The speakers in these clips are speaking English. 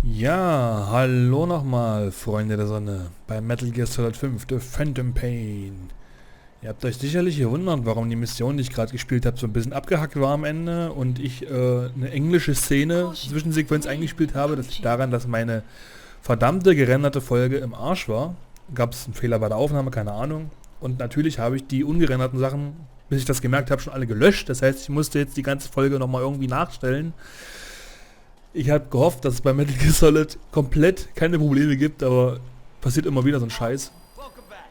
Ja, hallo nochmal, Freunde der Sonne, bei Metal Gear Solid 5, The Phantom Pain. Ihr habt euch sicherlich gewundert, warum die Mission, die ich gerade gespielt habe, so ein bisschen abgehackt war am Ende und ich eine englische Szene, Zwischensequenz eingespielt habe. Das liegt daran, dass meine verdammte gerenderte Folge im Arsch war. Gab es einen Fehler bei der Aufnahme, keine Ahnung. Und natürlich habe ich die ungerenderten Sachen, bis ich das gemerkt habe, schon alle gelöscht. Das heißt, ich musste jetzt die ganze Folge nochmal irgendwie nachstellen. Ich habe gehofft, dass es bei Metal Gear Solid komplett keine Probleme gibt, aber passiert immer wieder so ein Scheiß.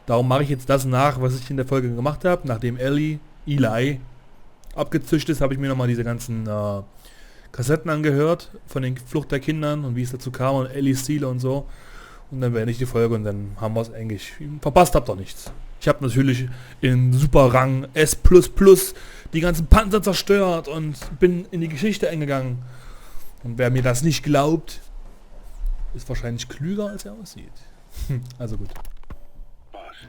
Darum mache ich jetzt das nach, was ich in der Folge gemacht habe. Nachdem Eli abgezischt ist, habe ich mir nochmal diese ganzen Kassetten angehört von den Flucht der Kindern und wie es dazu kam und Elis Ziele und so. Und dann beende ich die Folge und dann haben wir es eigentlich. Verpasst habt ihr nichts. Ich habe natürlich in Superrang S++ die ganzen Panzer zerstört und bin in die Geschichte eingegangen. Und wer mir das nicht glaubt, ist wahrscheinlich klüger, als er aussieht. Also gut. Boss,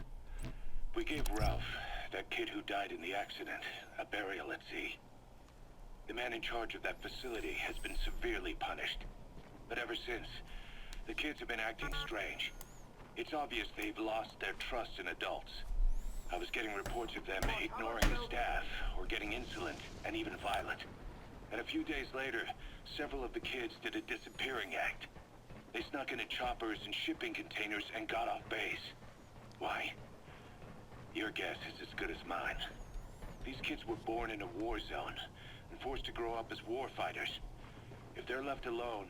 we gave Ralph, that kid who died in the accident, a burial at sea. The man in charge of that facility has been severely punished. But ever since, the kids have been acting strange. It's obvious they've lost their trust in adults. I was getting reports of them ignoring the staff, or getting insolent, and even violent. And a few days later, several of the kids did a disappearing act. They snuck into choppers and shipping containers and got off base. Why? Your guess is as good as mine. These kids were born in a war zone and forced to grow up as war fighters. If they're left alone,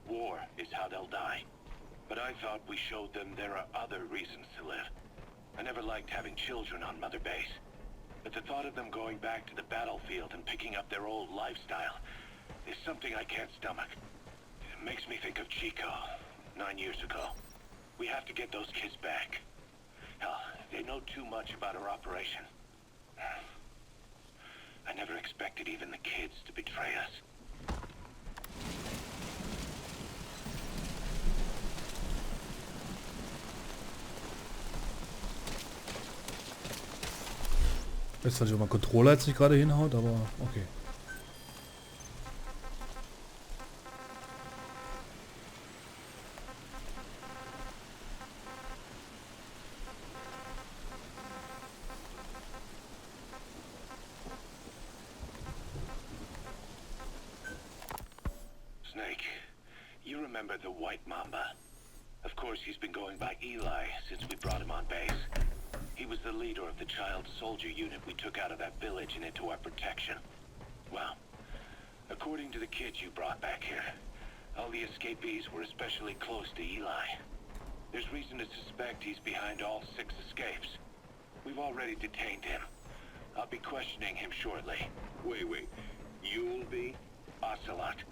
war is how they'll die. But I thought we showed them there are other reasons to live. I never liked having children on Mother Base. But the thought of them going back to the battlefield and picking up their old lifestyle is something I can't stomach. It makes me think of Chico, 9 years ago. We have to get those kids back. Hell, they know too much about our operation. I never expected even the kids to betray us. Ich weiß nicht, ob mein Controller jetzt nicht gerade hinhaut, aber okay. Snake, you remember the White Mamba? Of course, he's been going by Eli since we brought him on base. He was the leader of the child soldier unit we took out of that village and into our protection. Well, according to the kids you brought back here, all the escapees were especially close to Eli. There's reason to suspect he's behind all 6 escapes. We've already detained him. I'll be questioning him shortly. Wait. You'll be? Ocelot.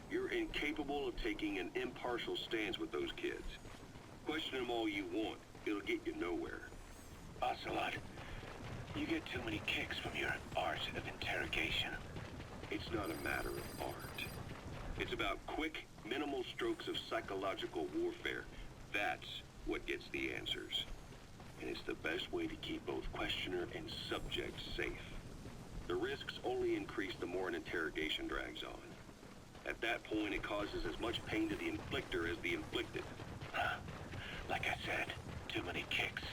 You're incapable of taking an impartial stance with those kids. Question them all you want. It'll get you nowhere. Ocelot, you get too many kicks from your art of interrogation. It's not a matter of art. It's about quick, minimal strokes of psychological warfare. That's what gets the answers. And it's the best way to keep both questioner and subject safe. The risks only increase the more an interrogation drags on. At that point, it causes as much pain to the inflictor as the inflicted. Like I said, too many kicks.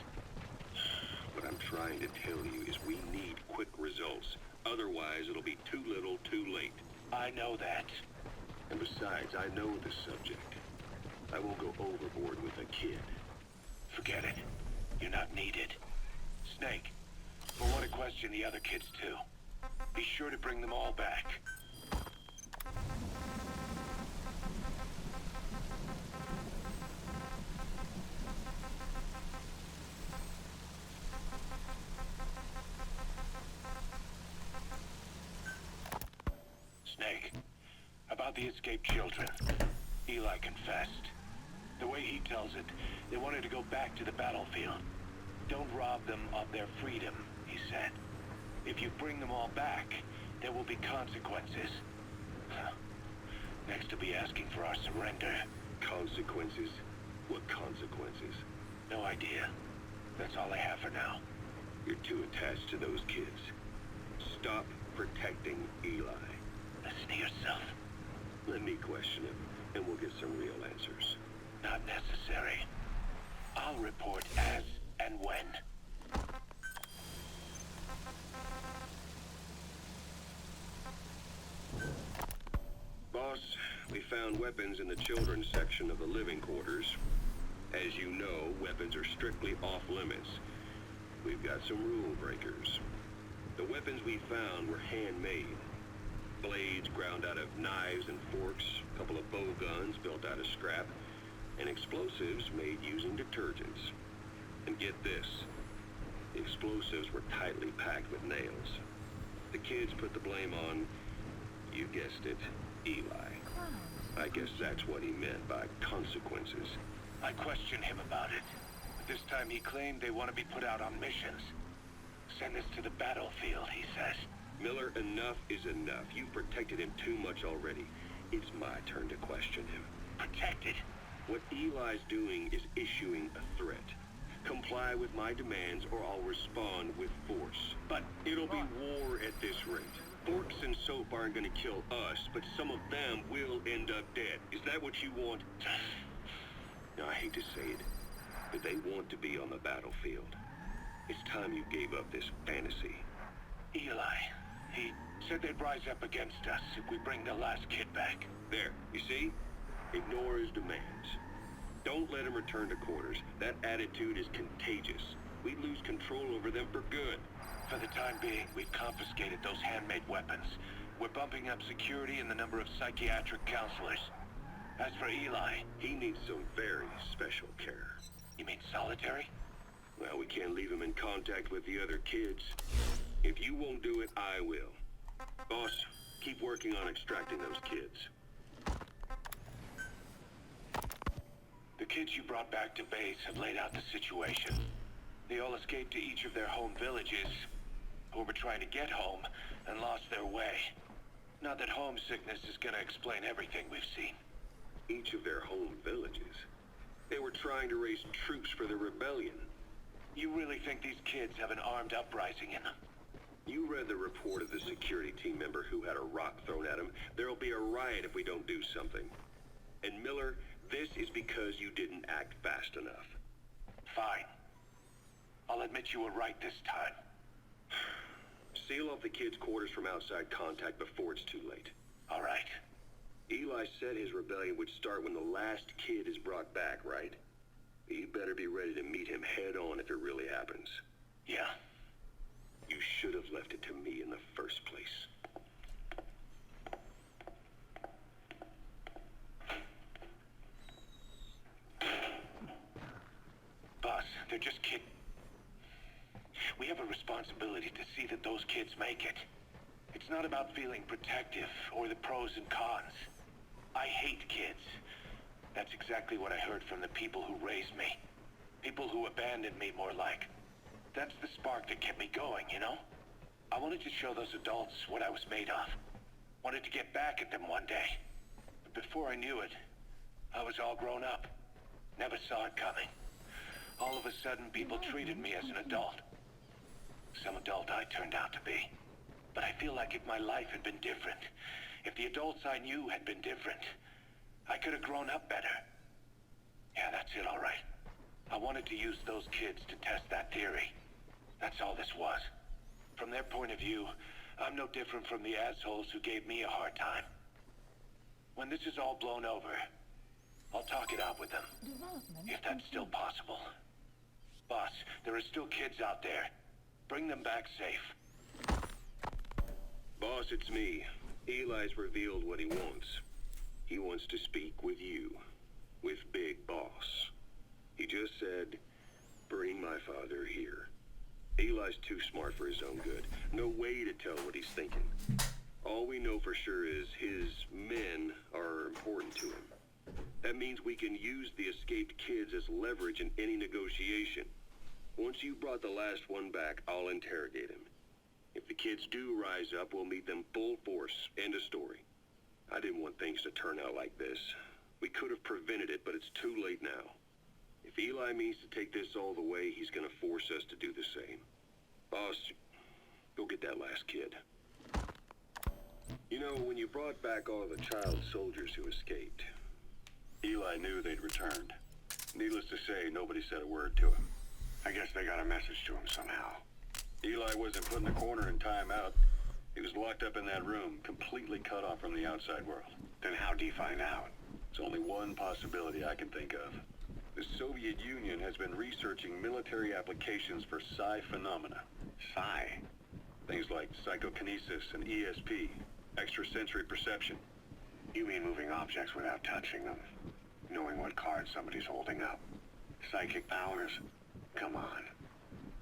What I'm trying to tell you is we need quick results. Otherwise, it'll be too little, too late. I know that. And besides, I know the subject. I won't go overboard with a kid. Forget it. You're not needed. Snake, we'll want to question the other kids too. Be sure to bring them all back. Snake, about the escaped children. Eli confessed. The way he tells it, they wanted to go back to the battlefield. Don't rob them of their freedom, he said. If you bring them all back, there will be consequences. Next to be asking for our surrender. Consequences? What consequences? No idea. That's all I have for now. You're too attached to those kids. Stop protecting Eli. Listen to yourself. Let me question him. and we'll get some real answers. Not necessary. I'll report as and when. Boss, we found weapons in the children's section of the living quarters. As you know, weapons are strictly off limits. We've got some rule breakers. The weapons we found were handmade. Blades ground out of knives and forks, a couple of bow guns built out of scrap, and explosives made using detergents. And get this, the explosives were tightly packed with nails. The kids put the blame on, you guessed it, Eli. I guess that's what he meant by consequences. I questioned him about it. But this time he claimed they want to be put out on missions. Send us to the battlefield, he says. Miller, enough is enough. You've protected him too much already. It's my turn to question him. Protected? What Eli's doing is issuing a threat. Comply with my demands or I'll respond with force. But it'll be war at this rate. Forks and soap aren't gonna kill us, but some of them will end up dead. Is that what you want? Now, I hate to say it, but they want to be on the battlefield. It's time you gave up this fantasy. Eli, he said they'd rise up against us if we bring the last kid back. There, you see? Ignore his demands. Don't let him return to quarters. That attitude is contagious. We'd lose control over them for good. For the time being, we've confiscated those handmade weapons. We're bumping up security and the number of psychiatric counselors. As for Eli, He needs some very special care. you mean solitary? Well, we can't leave him in contact with the other kids. If you won't do it, I will. Boss, keep working on extracting those kids. The kids you brought back to base have laid out the situation. They all escaped to each of their home villages, or were trying to get home, and lost their way. Not that homesickness is gonna explain everything we've seen. Each of their home villages. They were trying to raise troops for the rebellion. You really think these kids have an armed uprising in them? You read the report of the security team member who had a rock thrown at him. There'll be a riot if we don't do something. And Miller, this is because you didn't act fast enough. Fine. I'll admit you were right this time. Seal off the kids' quarters from outside contact before it's too late. All right. Eli said his rebellion would start when the last kid is brought back, right? You better be ready to meet him head on if it really happens. Yeah. You should have left it to me in the first place. Boss, they're just kids. We have a responsibility to see that those kids make it. It's not about feeling protective or the pros and cons. I hate kids. That's exactly what I heard from the people who raised me. People who abandoned me, more like. That's the spark that kept me going, you know? I wanted to show those adults what I was made of. Wanted to get back at them one day. But before I knew it, I was all grown up. Never saw it coming. All of a sudden, people treated me as an adult. Some adult I turned out to be. But I feel like if my life had been different, if the adults I knew had been different, I could have grown up better. Yeah, that's it, all right. I wanted to use those kids to test that theory. That's all this was. From their point of view, I'm no different from the assholes who gave me a hard time. When this is all blown over, I'll talk it out with them, if that's still possible. Boss, there are still kids out there. Bring them back safe. Boss, it's me. Eli's revealed what he wants. He wants to speak with you. With Big Boss. He just said, bring my father here. Eli's too smart for his own good. No way to tell what he's thinking. All we know for sure is his men are important to him. That means we can use the escaped kids as leverage in any negotiation. Once you brought the last one back, I'll interrogate him. If the kids do rise up, we'll meet them full force. End of story. I didn't want things to turn out like this. We could have prevented it, but it's too late now. If Eli means to take this all the way, he's gonna force us to do the same. Boss, go get that last kid. You know, when you brought back all the child soldiers who escaped, Eli knew they'd returned. Needless to say, nobody said a word to him. I guess they got a message to him somehow. Eli wasn't put in the corner in timeout. He was locked up in that room, completely cut off from the outside world. Then how'd he find out? There's only one possibility I can think of. The Soviet Union has been researching military applications for psi phenomena. Psi? Things like psychokinesis and ESP, extrasensory perception. You mean moving objects without touching them? Knowing what cards somebody's holding up? Psychic powers? Come on.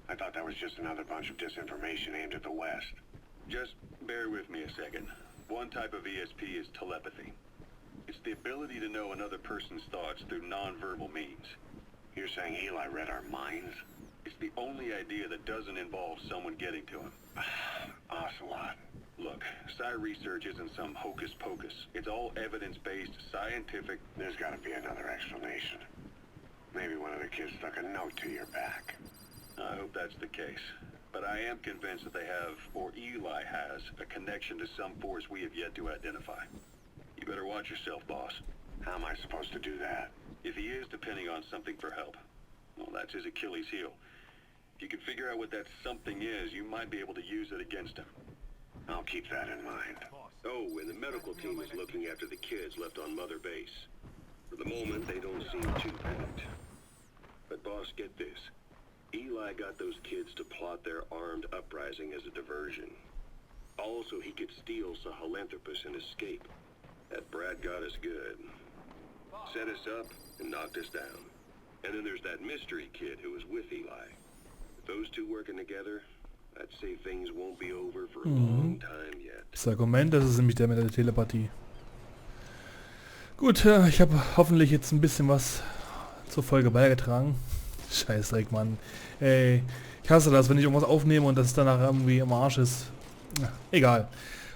I thought that was just another bunch of disinformation aimed at the West. Just bear with me a second. One type of ESP is telepathy. It's the ability to know another person's thoughts through non-verbal means. You're saying Eli read our minds? It's the only idea that doesn't involve someone getting to him. Ocelot. Look, psi research isn't some hocus pocus. It's all evidence-based, scientific... There's gotta be another explanation. Maybe one of the kids stuck a note to your back. I hope that's the case. But I am convinced that they have, or Eli has, a connection to some force we have yet to identify. You better watch yourself, boss. How am I supposed to do that? If he is depending on something for help, well, that's his Achilles heel. If you can figure out what that something is, you might be able to use it against him. I'll keep that in mind. Oh, and the medical team is looking after the kids left on Mother Base. For the moment, they don't seem too panicked. But boss, get this. Eli got those kids to plot their armed uprising as a diversion. Also, he could steal Sahelanthropus and escape. That Brad got us good. Set us up and knocked us down. And then there's that mystery kid who was with Eli. With those two working together, I'd say things won't be over for a long time yet. Das Argument, das ist nämlich der mit der Telepathie. Gut, ich habe hoffentlich jetzt ein bisschen was zur Folge beigetragen. Scheißdreck, Mann. Ey, ich hasse das, wenn ich irgendwas aufnehme und das danach irgendwie im Arsch ist. Ja, egal.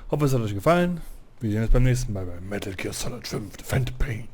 Hoffe, es hat euch gefallen. Wir sehen uns beim nächsten Mal bei Metal Gear Solid 5 The Phantom Pain.